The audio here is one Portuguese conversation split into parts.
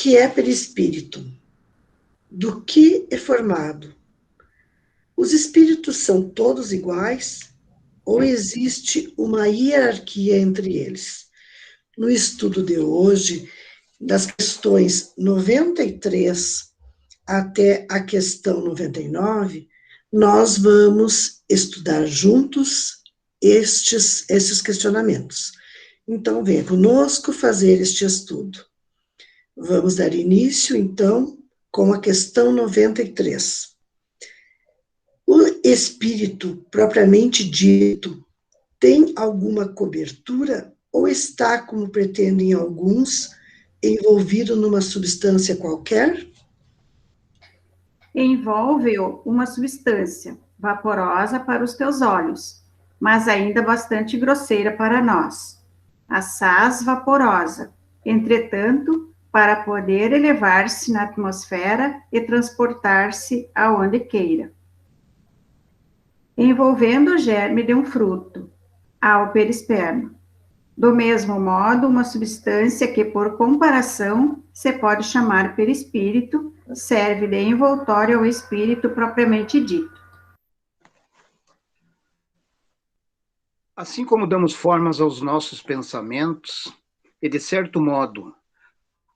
que é perispírito? Do que é formado? Os espíritos são todos iguais ou existe uma hierarquia entre eles? No estudo de hoje, das questões 93 até a questão 99, nós vamos estudar juntos esses questionamentos. Então, venha conosco fazer este estudo. Vamos dar início, então, com a questão 93. O espírito, propriamente dito, tem alguma cobertura ou está, como pretendem alguns, envolvido numa substância qualquer? Envolve-o uma substância vaporosa para os teus olhos, mas ainda bastante grosseira para nós. Assaz vaporosa, entretanto, para poder elevar-se na atmosfera e transportar-se aonde queira. Envolvendo o germe de um fruto, ao perisperma. Do mesmo modo, uma substância que, por comparação, se pode chamar perispírito, serve de envoltório ao espírito propriamente dito. Assim como damos formas aos nossos pensamentos e, de certo modo,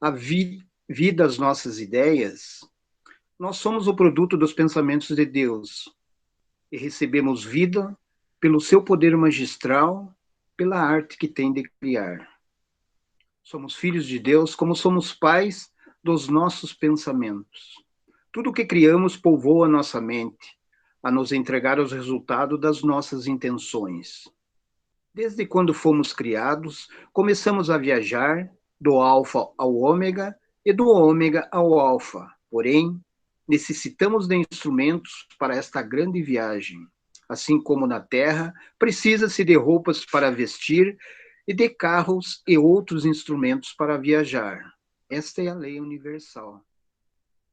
a vida às nossas ideias, nós somos o produto dos pensamentos de Deus e recebemos vida pelo seu poder magistral, pela arte que tem de criar. Somos filhos de Deus como somos pais dos nossos pensamentos. Tudo o que criamos povoa nossa mente, a nos entregar os resultados das nossas intenções. Desde quando fomos criados, começamos a viajar do alfa ao ômega e do ômega ao alfa. Porém, necessitamos de instrumentos para esta grande viagem. Assim como na Terra, precisa-se de roupas para vestir e de carros e outros instrumentos para viajar. Esta é a lei universal.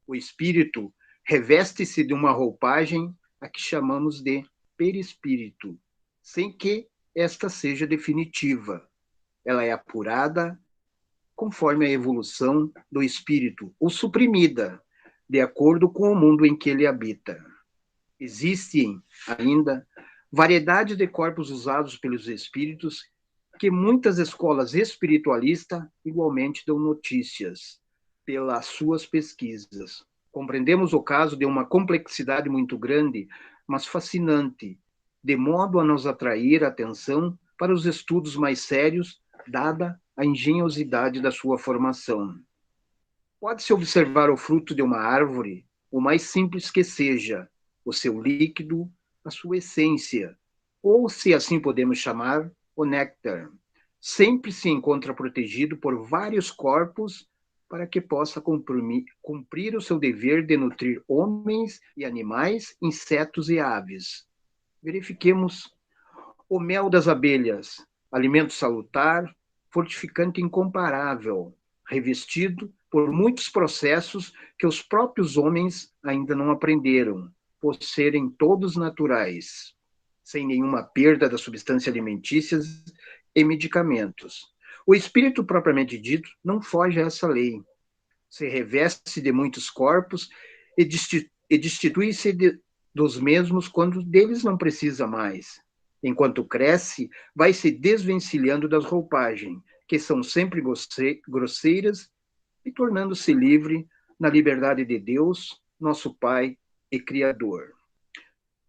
O espírito reveste-se de uma roupagem a que chamamos de perispírito, sem que esta seja definitiva. Ela é apurada conforme a evolução do espírito, ou suprimida, de acordo com o mundo em que ele habita. Existem ainda variedade de corpos usados pelos espíritos que muitas escolas espiritualistas igualmente dão notícias pelas suas pesquisas. Compreendemos o caso de uma complexidade muito grande, mas fascinante, de modo a nos atrair a atenção para os estudos mais sérios, dada a engenhosidade da sua formação. Pode-se observar o fruto de uma árvore, o mais simples que seja, o seu líquido, a sua essência, ou, se assim podemos chamar, o néctar. Sempre se encontra protegido por vários corpos para que possa cumprir o seu dever de nutrir homens e animais, insetos e aves. Verifiquemos o mel das abelhas, alimento salutar, fortificante incomparável, revestido por muitos processos que os próprios homens ainda não aprenderam, por serem todos naturais, sem nenhuma perda das substâncias alimentícias e medicamentos. O espírito propriamente dito não foge a essa lei. Se reveste de muitos corpos e destitui-se dos mesmos quando deles não precisa mais. Enquanto cresce, vai se desvencilhando das roupagens, que são sempre grosseiras, e tornando-se livre na liberdade de Deus, nosso Pai e Criador.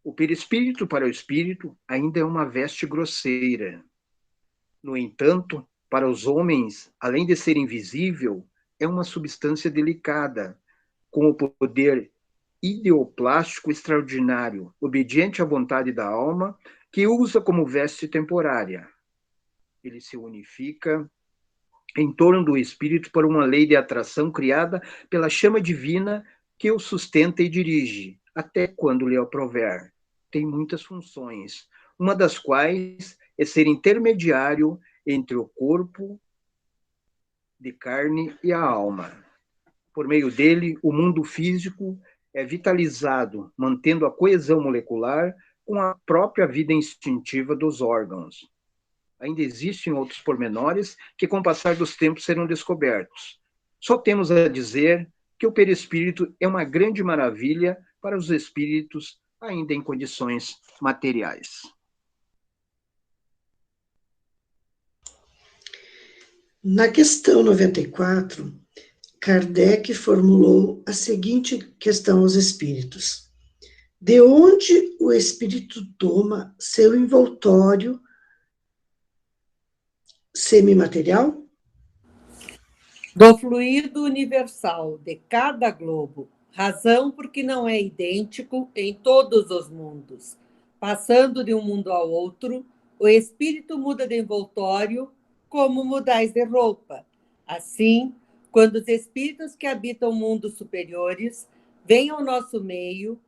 O perispírito para o espírito ainda é uma veste grosseira. No entanto, para os homens, além de ser invisível, é uma substância delicada, com o poder ideoplástico extraordinário, obediente à vontade da alma, que usa como veste temporária. Ele se unifica em torno do espírito por uma lei de atração criada pela chama divina que o sustenta e dirige, até quando lhe aprover. Tem muitas funções, uma das quais é ser intermediário entre o corpo de carne e a alma. Por meio dele, o mundo físico é vitalizado, mantendo a coesão molecular com a própria vida instintiva dos órgãos. Ainda existem outros pormenores que, com o passar dos tempos, serão descobertos. Só temos a dizer que o perispírito é uma grande maravilha para os espíritos ainda em condições materiais. Na questão 94, Kardec formulou a seguinte questão aos espíritos: de onde o espírito toma seu envoltório semimaterial? Do fluido universal de cada globo, razão porque não é idêntico em todos os mundos. Passando de um mundo ao outro, o espírito muda de envoltório como mudais de roupa. Assim, quando os espíritos que habitam mundos superiores vêm ao nosso meio,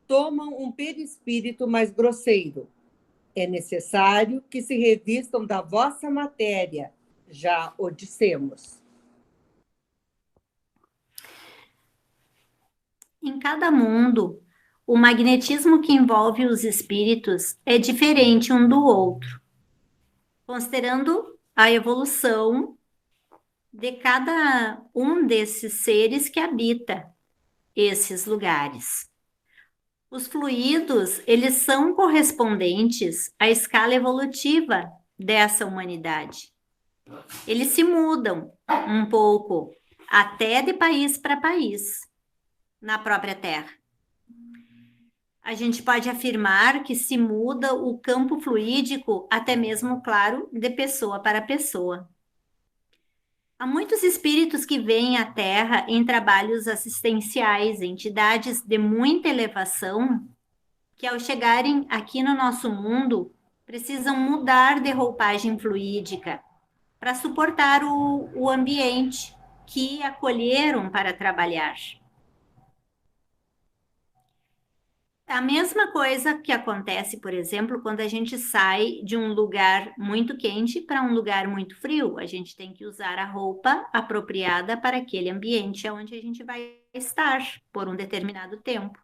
tomam um perispírito mais grosseiro. É necessário que se revistam da vossa matéria, já o dissemos. Em cada mundo, o magnetismo que envolve os espíritos é diferente um do outro, considerando a evolução de cada um desses seres que habita esses lugares. Os fluidos, eles são correspondentes à escala evolutiva dessa humanidade. Eles se mudam um pouco, até de país para país, na própria Terra. A gente pode afirmar que se muda o campo fluídico, até mesmo, claro, de pessoa para pessoa. Há muitos espíritos que vêm à Terra em trabalhos assistenciais, entidades de muita elevação, que ao chegarem aqui no nosso mundo, precisam mudar de roupagem fluídica para suportar o ambiente que acolheram para trabalhar. A mesma coisa que acontece, por exemplo, quando a gente sai de um lugar muito quente para um lugar muito frio. A gente tem que usar a roupa apropriada para aquele ambiente onde a gente vai estar por um determinado tempo.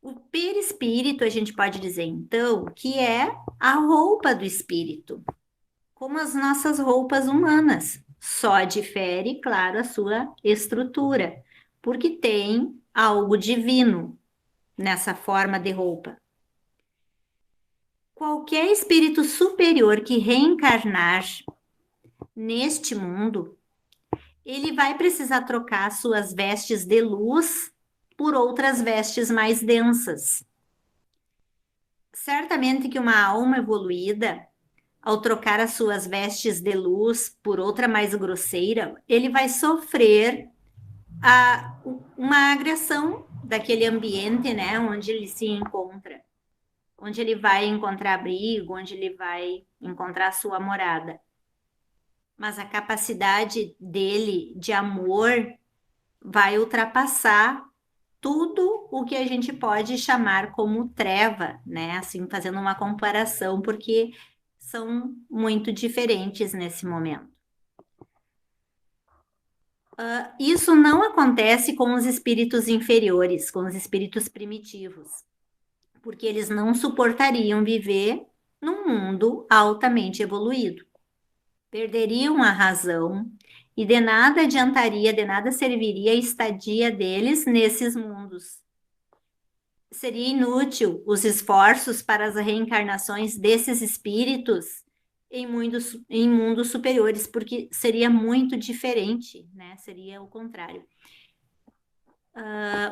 O perispírito, a gente pode dizer, então, que é a roupa do espírito, como as nossas roupas humanas. Só difere, claro, a sua estrutura, porque tem algo divino nessa forma de roupa. Qualquer espírito superior que reencarnar neste mundo, ele vai precisar trocar suas vestes de luz por outras vestes mais densas. Certamente que uma alma evoluída, ao trocar as suas vestes de luz por outra mais grosseira, ele vai sofrer uma agressão daquele ambiente, né, onde ele se encontra, onde ele vai encontrar abrigo, onde ele vai encontrar sua morada. Mas a capacidade dele de amor vai ultrapassar tudo o que a gente pode chamar como treva, né, assim, fazendo uma comparação, porque são muito diferentes nesse momento. Isso não acontece com os espíritos inferiores, com os espíritos primitivos, porque eles não suportariam viver num mundo altamente evoluído. Perderiam a razão e de nada adiantaria, de nada serviria a estadia deles nesses mundos. Seria inútil os esforços para as reencarnações desses espíritos em mundos superiores, porque seria muito diferente, né? Seria o contrário.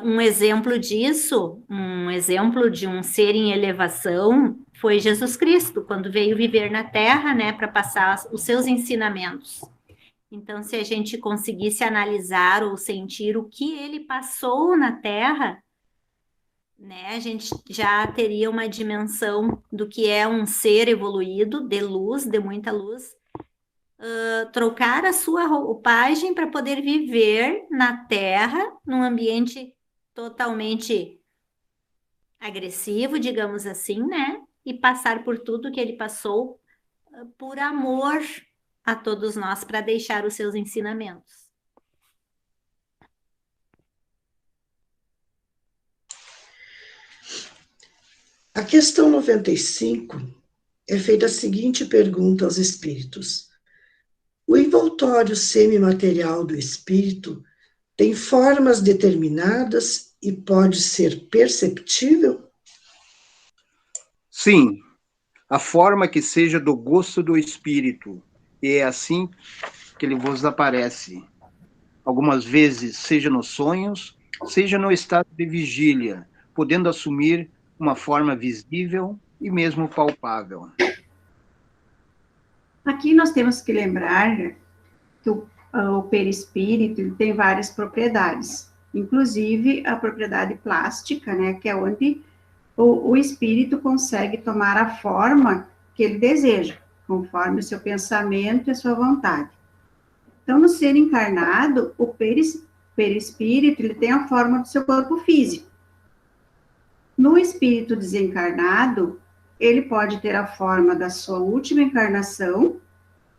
Um exemplo disso, um exemplo de um ser em elevação, foi Jesus Cristo, quando veio viver na Terra, né, para passar os seus ensinamentos. Então, se a gente conseguisse analisar ou sentir o que ele passou na Terra, né, a gente já teria uma dimensão do que é um ser evoluído, de luz, de muita luz, trocar a sua roupagem para poder viver na Terra, num ambiente totalmente agressivo, digamos assim, né, e passar por tudo que ele passou por amor a todos nós, para deixar os seus ensinamentos. A questão 95 é feita a seguinte pergunta aos espíritos: o envoltório repertório semimaterial do espírito tem formas determinadas e pode ser perceptível? Sim, a forma que seja do gosto do espírito, e é assim que ele vos aparece. Algumas vezes, seja nos sonhos, seja no estado de vigília, podendo assumir uma forma visível e mesmo palpável. Aqui nós temos que lembrar que o perispírito ele tem várias propriedades, inclusive a propriedade plástica, né, que é onde o espírito consegue tomar a forma que ele deseja, conforme o seu pensamento e a sua vontade. Então, no ser encarnado, o perispírito ele tem a forma do seu corpo físico. No espírito desencarnado, ele pode ter a forma da sua última encarnação,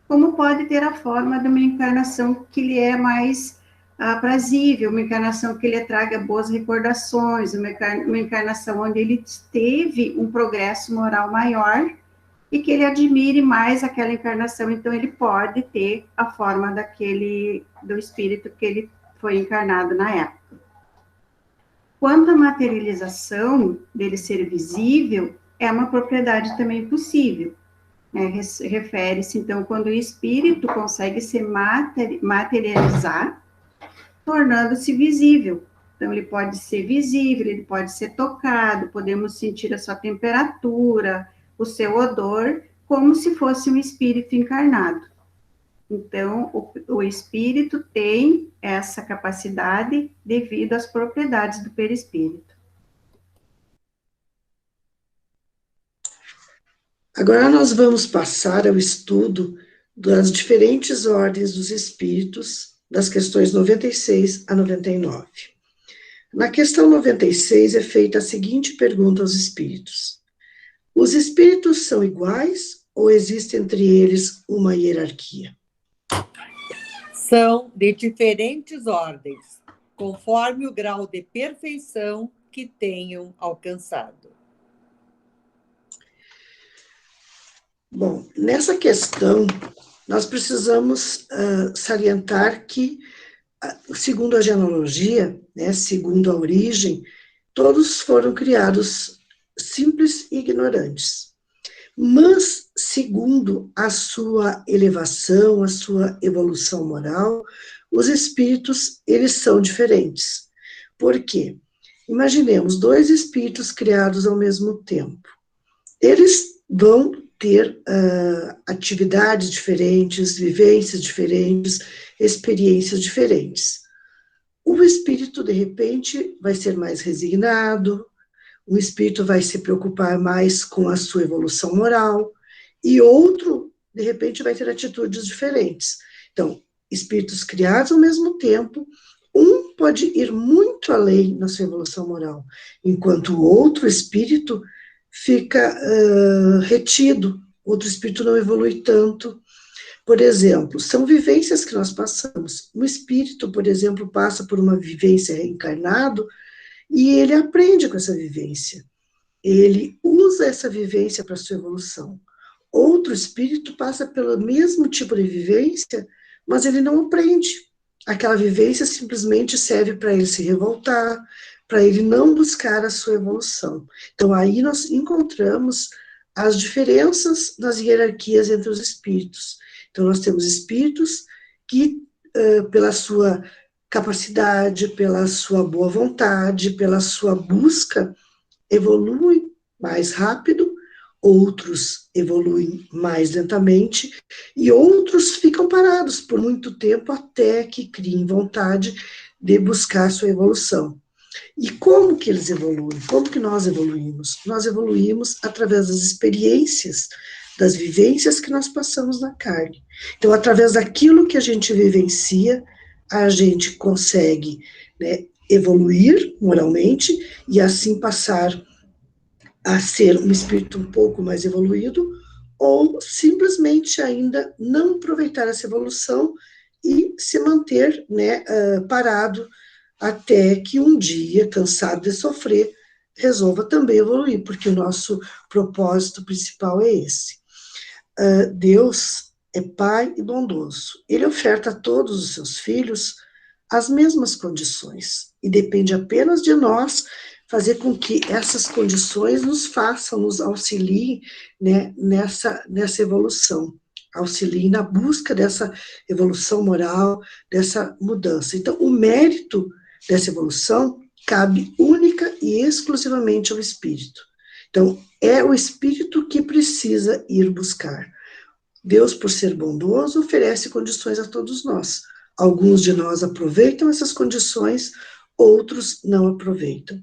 como pode ter a forma de uma encarnação que lhe é mais aprazível, uma encarnação que lhe traga boas recordações, uma encarnação onde ele teve um progresso moral maior e que ele admire mais aquela encarnação, então ele pode ter a forma do espírito que ele foi encarnado na época. Quanto à materialização dele ser visível, é uma propriedade também possível. Refere-se, então, quando o espírito consegue se materializar, tornando-se visível. Então, ele pode ser visível, ele pode ser tocado, podemos sentir a sua temperatura, o seu odor, como se fosse um espírito encarnado. Então, o espírito tem essa capacidade devido às propriedades do perispírito. Agora nós vamos passar ao estudo das diferentes ordens dos espíritos, das questões 96 a 99. Na questão 96 é feita a seguinte pergunta aos espíritos: os espíritos são iguais ou existe entre eles uma hierarquia? São de diferentes ordens, conforme o grau de perfeição que tenham alcançado. Bom, nessa questão, nós precisamos salientar que, segundo a genealogia, né, segundo a origem, todos foram criados simples e ignorantes. Mas, segundo a sua elevação, a sua evolução moral, os espíritos, eles são diferentes. Por quê? Imaginemos dois espíritos criados ao mesmo tempo. Eles vão ter atividades diferentes, vivências diferentes, experiências diferentes. O espírito, de repente, vai ser mais resignado, o espírito vai se preocupar mais com a sua evolução moral, e outro, de repente, vai ter atitudes diferentes. Então, espíritos criados ao mesmo tempo, um pode ir muito além na sua evolução moral, enquanto o outro espírito fica retido, outro espírito não evolui tanto. Por exemplo, são vivências que nós passamos. Um espírito, por exemplo, passa por uma vivência reencarnado, e ele aprende com essa vivência. Ele usa essa vivência para a sua evolução. Outro espírito passa pelo mesmo tipo de vivência, mas ele não aprende. Aquela vivência simplesmente serve para ele se revoltar, para ele não buscar a sua evolução. Então, aí nós encontramos as diferenças nas hierarquias entre os espíritos. Então, nós temos espíritos que, pela sua capacidade, pela sua boa vontade, pela sua busca, evoluem mais rápido, outros evoluem mais lentamente, e outros ficam parados por muito tempo até que criem vontade de buscar sua evolução. E como que eles evoluem? Como que nós evoluímos? Nós evoluímos através das experiências, das vivências que nós passamos na carne. Então, através daquilo que a gente vivencia, a gente consegue, né, evoluir moralmente e assim passar a ser um espírito um pouco mais evoluído, ou simplesmente ainda não aproveitar essa evolução e se manter, né, parado até que um dia, cansado de sofrer, resolva também evoluir, porque o nosso propósito principal é esse. Deus é pai e bondoso. Ele oferta a todos os seus filhos as mesmas condições, e depende apenas de nós fazer com que essas condições nos façam, nos auxiliem, né, nessa evolução, auxiliem na busca dessa evolução moral, dessa mudança. Então, o mérito dessa evolução cabe única e exclusivamente ao espírito. Então, é o espírito que precisa ir buscar. Deus, por ser bondoso, oferece condições a todos nós. Alguns de nós aproveitam essas condições, outros não aproveitam.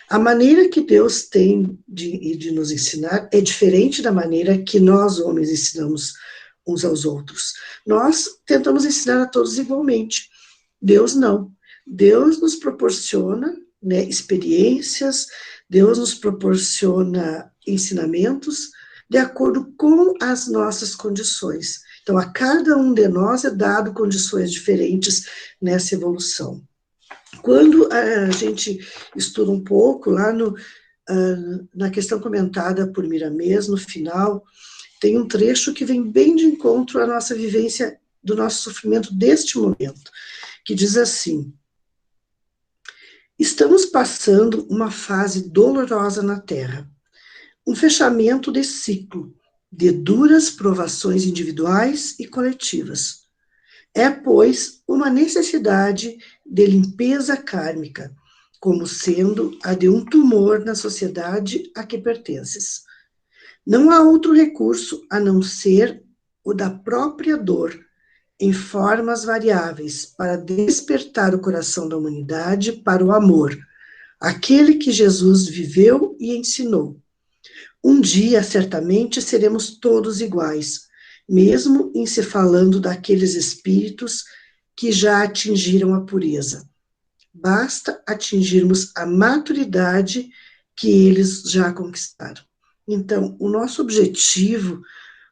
A maneira que Deus tem de nos ensinar é diferente da maneira que nós, homens, ensinamos uns aos outros. Nós tentamos ensinar a todos igualmente. Deus não. Deus nos proporciona, né, experiências, Deus nos proporciona ensinamentos de acordo com as nossas condições. Então, a cada um de nós é dado condições diferentes nessa evolução. Quando a gente estuda um pouco, lá na questão comentada por Miramês, no final, tem um trecho que vem bem de encontro à nossa vivência, do nosso sofrimento deste momento, que diz assim: estamos passando uma fase dolorosa na Terra, um fechamento de ciclo, de duras provações individuais e coletivas. É, pois, uma necessidade de limpeza kármica, como sendo a de um tumor na sociedade a que pertences. Não há outro recurso a não ser o da própria dor, em formas variáveis, para despertar o coração da humanidade para o amor, aquele que Jesus viveu e ensinou. Um dia, certamente, seremos todos iguais, mesmo em se falando daqueles espíritos que já atingiram a pureza. Basta atingirmos a maturidade que eles já conquistaram. Então, o nosso objetivo,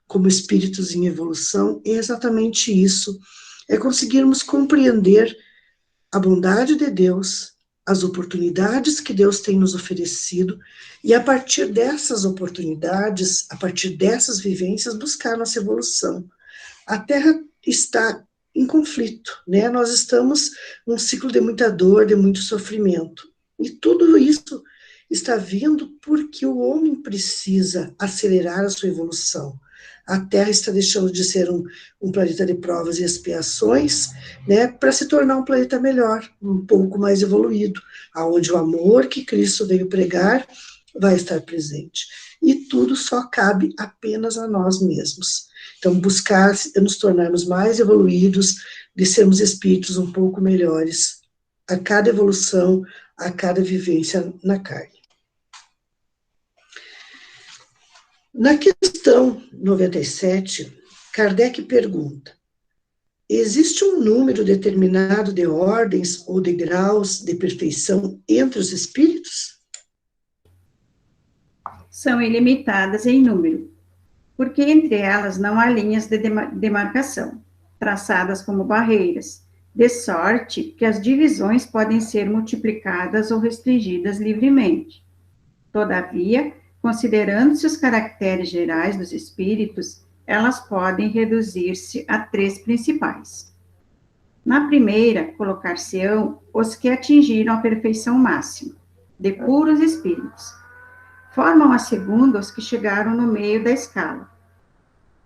como espíritos em evolução, é exatamente isso, é conseguirmos compreender a bondade de Deus, as oportunidades que Deus tem nos oferecido, e a partir dessas oportunidades, a partir dessas vivências, buscar nossa evolução. A Terra está em conflito, né? Nós estamos num ciclo de muita dor, de muito sofrimento, e tudo isso está vindo porque o homem precisa acelerar a sua evolução. A Terra está deixando de ser um planeta de provas e expiações, né, para se tornar um planeta melhor, um pouco mais evoluído, onde o amor que Cristo veio pregar vai estar presente. E tudo só cabe apenas a nós mesmos. Então, buscar nos tornarmos mais evoluídos, de sermos espíritos um pouco melhores, a cada evolução, a cada vivência na carne. Na questão 97, Kardec pergunta: existe um número determinado de ordens ou de graus de perfeição entre os espíritos? São ilimitadas em número, porque entre elas não há linhas de demarcação, traçadas como barreiras, de sorte que as divisões podem ser multiplicadas ou restringidas livremente. Todavia, considerando-se os caracteres gerais dos espíritos, elas podem reduzir-se a 3 principais. Na primeira, colocar-se-ão os que atingiram a perfeição máxima, de puros espíritos. Formam a segunda os que chegaram no meio da escala.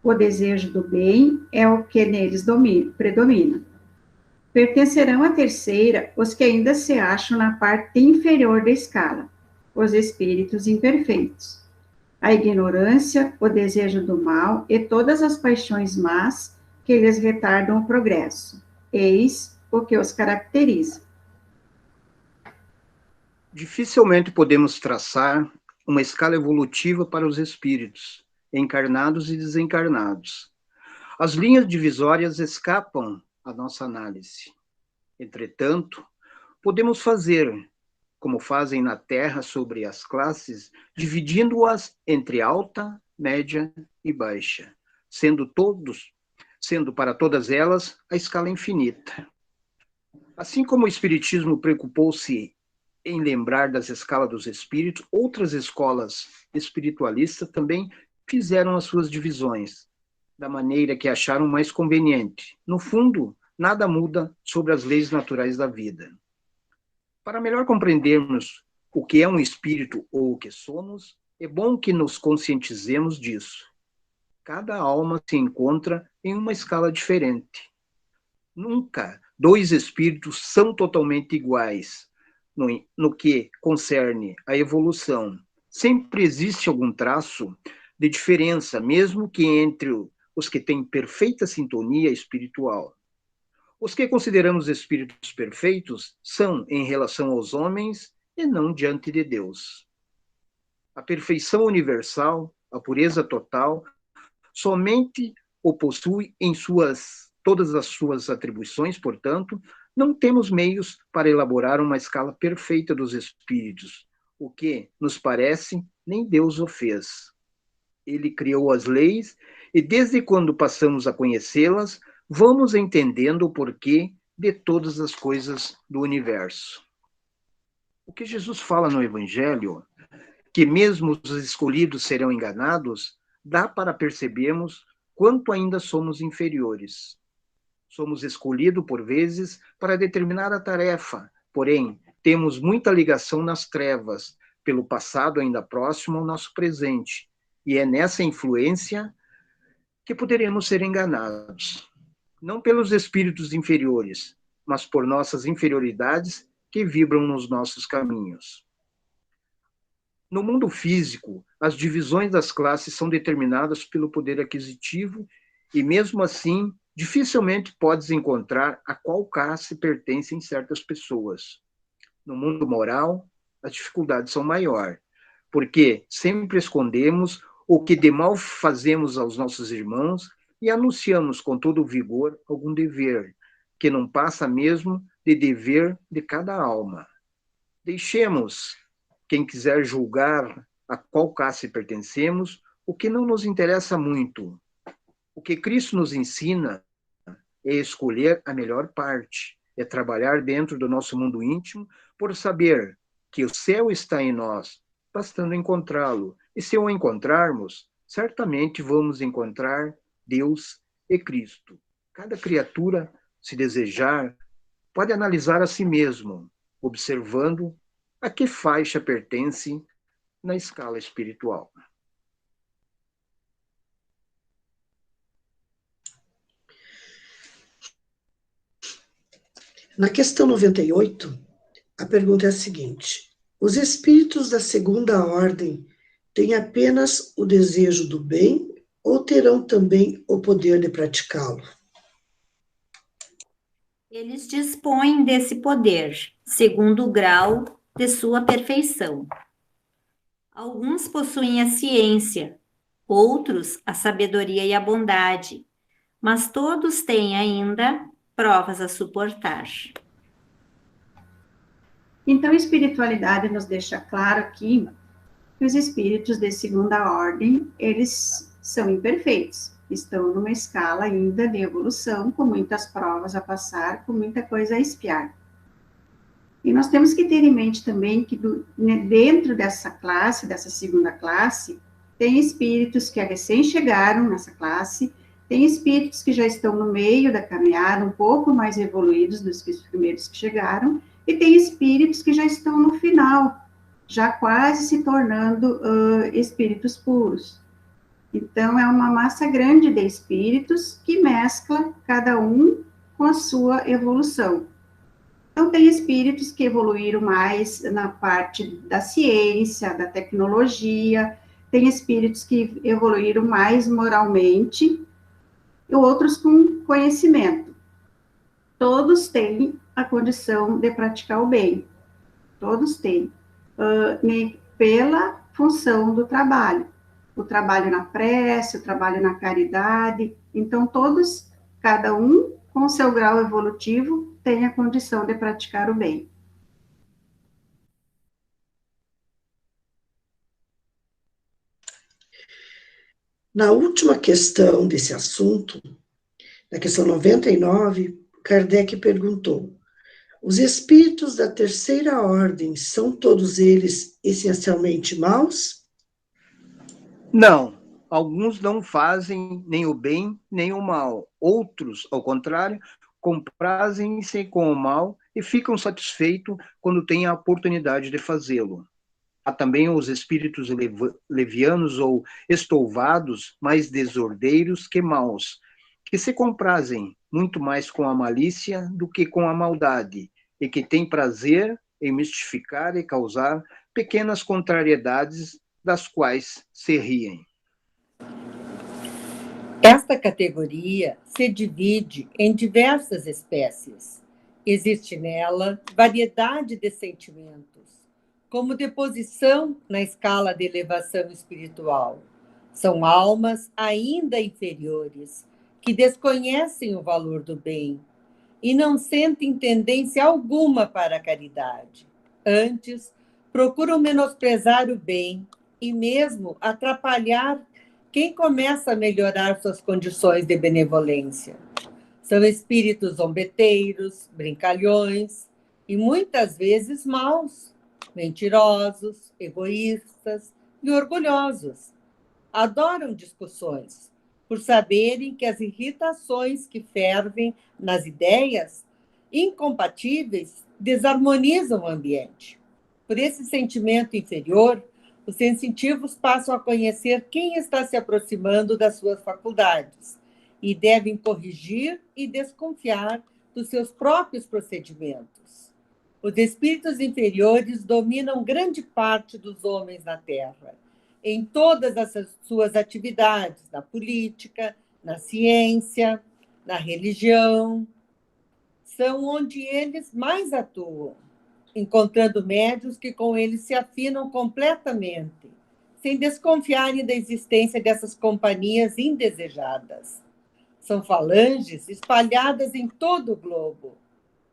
O desejo do bem é o que neles predomina. Pertencerão à terceira os que ainda se acham na parte inferior da escala, os espíritos imperfeitos. A ignorância, o desejo do mal e todas as paixões más que lhes retardam o progresso. Eis o que os caracteriza. Dificilmente podemos traçar uma escala evolutiva para os espíritos, encarnados e desencarnados. As linhas divisórias escapam à nossa análise. Entretanto, podemos fazer como fazem na Terra sobre as classes, dividindo-as entre alta, média e baixa, sendo para todas elas a escala infinita. Assim como o Espiritismo preocupou-se em lembrar das escalas dos espíritos, outras escolas espiritualistas também fizeram as suas divisões. da maneira que acharam mais conveniente. No fundo, nada muda sobre as leis naturais da vida. Para melhor compreendermos o que é um espírito ou o que somos, é bom que nos conscientizemos disso. Cada alma se encontra em uma escala diferente. Nunca dois espíritos são totalmente iguais no que concerne à evolução. Sempre existe algum traço de diferença, mesmo que entre os que têm perfeita sintonia espiritual. Os que consideramos espíritos perfeitos são em relação aos homens e não diante de Deus. A perfeição universal, a pureza total, somente o possui em todas as suas atribuições, portanto, não temos meios para elaborar uma escala perfeita dos espíritos, o que, nos parece, nem Deus o fez. Ele criou as leis e, desde quando passamos a conhecê-las, vamos entendendo o porquê de todas as coisas do universo. O que Jesus fala no Evangelho, que mesmo os escolhidos serão enganados, dá para percebermos quanto ainda somos inferiores. Somos escolhidos, por vezes, para determinada tarefa, porém, temos muita ligação nas trevas, pelo passado ainda próximo ao nosso presente, e é nessa influência que poderemos ser enganados. Não pelos espíritos inferiores, mas por nossas inferioridades que vibram nos nossos caminhos. No mundo físico, as divisões das classes são determinadas pelo poder aquisitivo e, mesmo assim, dificilmente podes encontrar a qual classe pertencem certas pessoas. No mundo moral, as dificuldades são maiores, porque sempre escondemos o que de mal fazemos aos nossos irmãos e anunciamos com todo vigor algum dever, que não passa mesmo de dever de cada alma. Deixemos quem quiser julgar a qual classe pertencemos, o que não nos interessa muito. O que Cristo nos ensina é escolher a melhor parte, é trabalhar dentro do nosso mundo íntimo por saber que o céu está em nós, bastando encontrá-lo. E se o encontrarmos, certamente vamos encontrar Deus e Cristo. Cada criatura, se desejar, pode analisar a si mesmo, observando a que faixa pertence na escala espiritual. Na questão 98, a pergunta é a seguinte: os espíritos da segunda ordem têm apenas o desejo do bem ou terão também o poder de praticá-lo? Eles dispõem desse poder, segundo o grau de sua perfeição. Alguns possuem a ciência, outros a sabedoria e a bondade, mas todos têm ainda provas a suportar. Então, a espiritualidade nos deixa claro aqui que os espíritos de segunda ordem, eles são imperfeitos, estão numa escala ainda de evolução, com muitas provas a passar, com muita coisa a espiar. E nós temos que ter em mente também que dentro dessa classe, dessa segunda classe, tem espíritos que recém chegaram nessa classe, tem espíritos que já estão no meio da caminhada, um pouco mais evoluídos dos que os primeiros que chegaram, e tem espíritos que já estão no final, já quase se tornando espíritos puros. Então, é uma massa grande de espíritos que mescla cada um com a sua evolução. Então, tem espíritos que evoluíram mais na parte da ciência, da tecnologia, tem espíritos que evoluíram mais moralmente, e outros com conhecimento. Todos têm a condição de praticar o bem, todos têm, pela função do trabalho. O trabalho na prece, o trabalho na caridade, então todos, cada um com seu grau evolutivo, tem a condição de praticar o bem. Na última questão desse assunto, na questão 99, Kardec perguntou: os espíritos da terceira ordem são todos eles essencialmente maus? Não, Alguns não fazem nem o bem nem o mal. Outros, ao contrário, comprazem-se com o mal e ficam satisfeitos quando têm a oportunidade de fazê-lo. Há também os espíritos levianos ou estouvados, mais desordeiros que maus, que se comprazem muito mais com a malícia do que com a maldade, e que têm prazer em mistificar e causar pequenas contrariedades das quais se riem. Esta categoria se divide em diversas espécies. Existe nela variedade de sentimentos, como deposição na escala de elevação espiritual. São almas ainda inferiores, que desconhecem o valor do bem e não sentem tendência alguma para a caridade. Antes, procuram menosprezar o bem e mesmo atrapalhar quem começa a melhorar suas condições de benevolência. São espíritos zombeteiros, brincalhões e muitas vezes maus, mentirosos, egoístas e orgulhosos. Adoram discussões, por saberem que as irritações que fervem nas ideias incompatíveis desarmonizam o ambiente. Por esse sentimento inferior, os sensitivos passam a conhecer quem está se aproximando das suas faculdades e devem corrigir e desconfiar dos seus próprios procedimentos. Os espíritos inferiores dominam grande parte dos homens na Terra, em todas as suas atividades, na política, na ciência, na religião. São onde eles mais atuam, encontrando médios que com eles se afinam completamente, sem desconfiarem da existência dessas companhias indesejadas. São falanges espalhadas em todo o globo.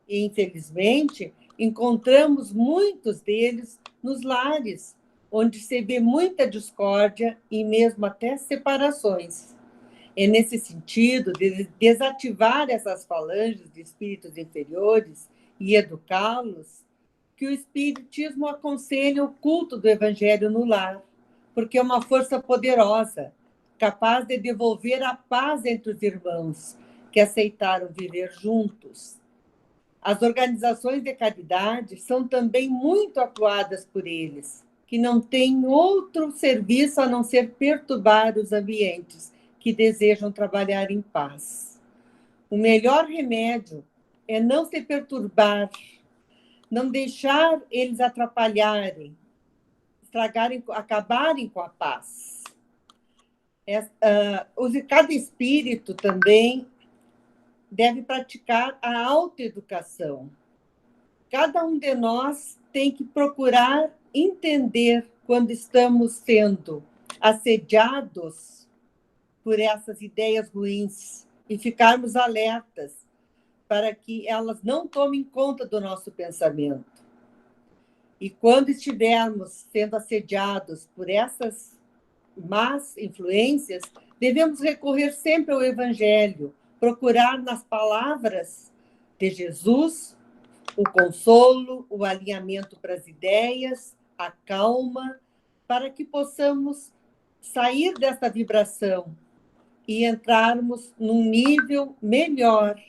E, infelizmente, encontramos muitos deles nos lares, onde se vê muita discórdia e mesmo até separações. É nesse sentido de desativar essas falanges de espíritos inferiores e educá-los que o Espiritismo aconselha o culto do Evangelho no lar, porque é uma força poderosa, capaz de devolver a paz entre os irmãos que aceitaram viver juntos. As organizações de caridade são também muito atuadas por eles, que não têm outro serviço a não ser perturbar os ambientes que desejam trabalhar em paz. O melhor remédio é não se perturbar, não deixar eles atrapalharem, acabarem com a paz. Cada espírito também deve praticar a autoeducação. Cada um de nós tem que procurar entender quando estamos sendo assediados por essas ideias ruins e ficarmos alertas para que elas não tomem conta do nosso pensamento. E quando estivermos sendo assediados por essas más influências, devemos recorrer sempre ao Evangelho, procurar nas palavras de Jesus o consolo, o alinhamento para as ideias, a calma, para que possamos sair dessa vibração e entrarmos num nível melhor,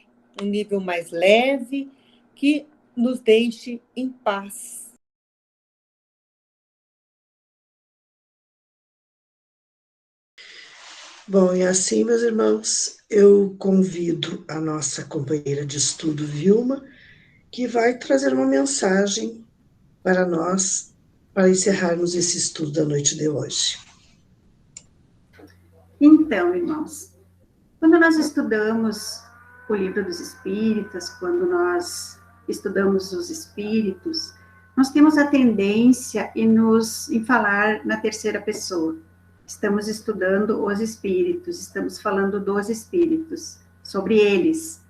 um nível mais leve, que nos deixe em paz. Bom, e assim, meus irmãos, eu convido a nossa companheira de estudo, Vilma, que vai trazer uma mensagem para nós, para encerrarmos esse estudo da noite de hoje. Então, irmãos, quando nós estudamos o Livro dos Espíritos, quando nós estudamos os Espíritos, nós temos a tendência em falar na terceira pessoa. Estamos estudando os Espíritos, estamos falando dos Espíritos, sobre eles.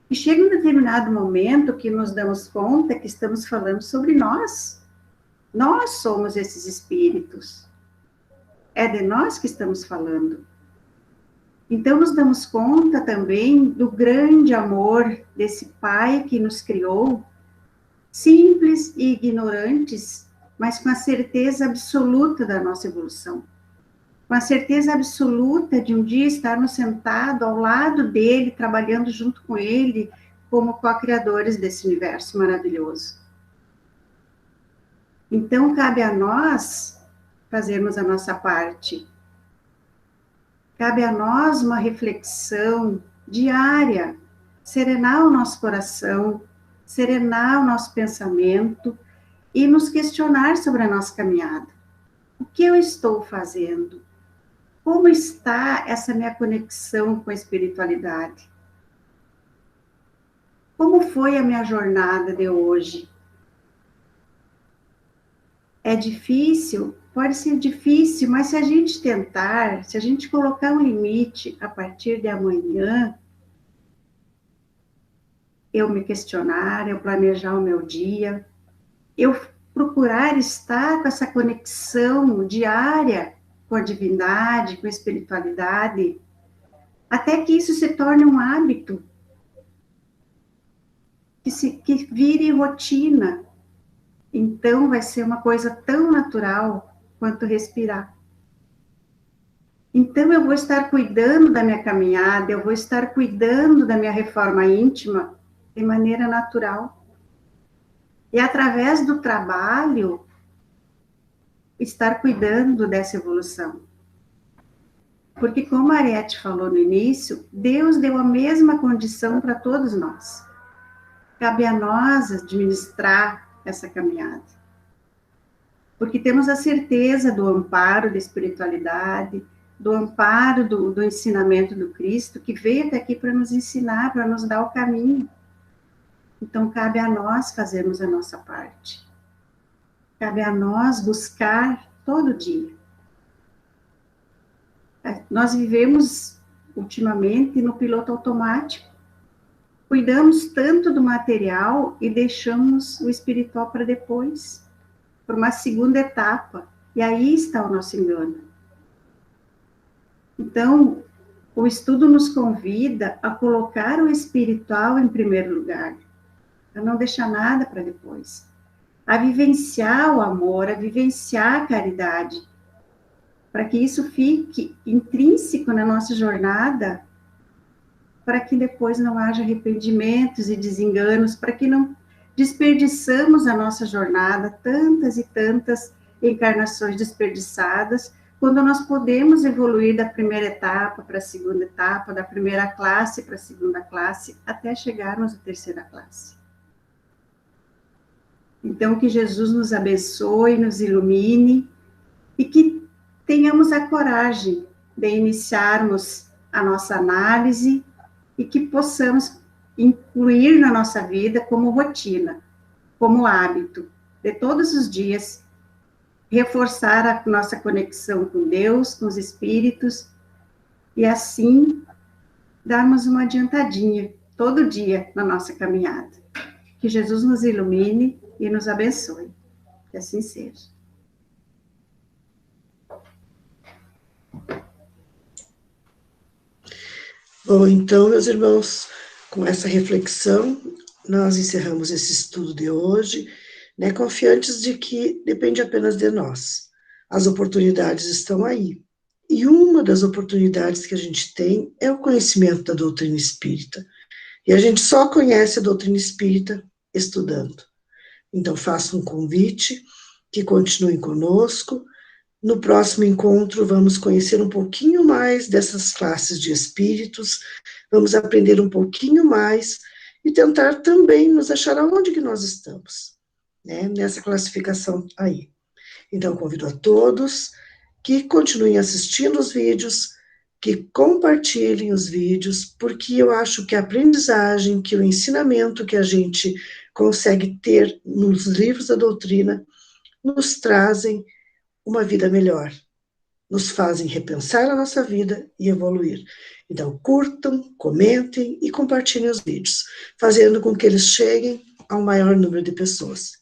E chega um determinado momento que nos damos conta que estamos falando sobre nós. Nós somos esses Espíritos. É de nós que estamos falando. Então, nos damos conta também do grande amor desse Pai que nos criou, simples e ignorantes, mas com a certeza absoluta da nossa evolução, com com a certeza absoluta de um dia estarmos sentados ao lado dele, trabalhando junto com ele, como co-criadores desse universo maravilhoso. Então, cabe a nós fazermos a nossa parte. Cabe a nós uma reflexão diária, serenar o nosso coração, serenar o nosso pensamento e nos questionar sobre a nossa caminhada. O que eu estou fazendo? Como está essa minha conexão com a espiritualidade? Como foi a minha jornada de hoje? É difícil? Pode ser difícil, mas se a gente tentar, se a gente colocar um limite a partir de amanhã, eu me questionar, eu planejar o meu dia, eu procurar estar com essa conexão diária com a divindade, com a espiritualidade, até que isso se torne um hábito, que vire rotina. Então vai ser uma coisa tão natural quanto respirar. Então eu vou estar cuidando da minha caminhada, eu vou estar cuidando da minha reforma íntima de maneira natural. E através do trabalho, estar cuidando dessa evolução. Porque como a Ariete falou no início, Deus deu a mesma condição para todos nós. Cabe a nós administrar essa caminhada. Porque temos a certeza do amparo da espiritualidade, do amparo do ensinamento do Cristo, que veio até aqui para nos ensinar, para nos dar o caminho. Então, cabe a nós fazermos a nossa parte. Cabe a nós buscar todo dia. Nós vivemos, ultimamente, no piloto automático. Cuidamos tanto do material e deixamos o espiritual para depois, para uma segunda etapa. E aí está o nosso engano. Então, o estudo nos convida a colocar o espiritual em primeiro lugar, a não deixar nada para depois, a vivenciar o amor, a vivenciar a caridade, para que isso fique intrínseco na nossa jornada, para que depois não haja arrependimentos e desenganos, para que não desperdiçamos a nossa jornada, tantas e tantas encarnações desperdiçadas, quando nós podemos evoluir da primeira etapa para a segunda etapa, da primeira classe para a segunda classe, até chegarmos à terceira classe. Então, que Jesus nos abençoe, nos ilumine, e que tenhamos a coragem de iniciarmos a nossa análise e que possamos incluir na nossa vida como rotina, como hábito, de todos os dias, reforçar a nossa conexão com Deus, com os espíritos, e assim darmos uma adiantadinha todo dia na nossa caminhada. Que Jesus nos ilumine e nos abençoe. Que assim seja. Bom, então, meus irmãos, com essa reflexão, nós encerramos esse estudo de hoje, né, confiantes de que depende apenas de nós. As oportunidades estão aí. E uma das oportunidades que a gente tem é o conhecimento da doutrina espírita. E a gente só conhece a doutrina espírita estudando. Então, faço um convite, que continuem conosco. No próximo encontro, vamos conhecer um pouquinho mais dessas classes de espíritos, vamos aprender um pouquinho mais e tentar também nos achar aonde que nós estamos, né, nessa classificação aí. Então, convido a todos que continuem assistindo os vídeos, que compartilhem os vídeos, porque eu acho que a aprendizagem, que o ensinamento que a gente consegue ter nos livros da doutrina, nos trazem uma vida melhor, nos fazem repensar a nossa vida e evoluir. Então, curtam, comentem e compartilhem os vídeos, fazendo com que eles cheguem ao maior número de pessoas.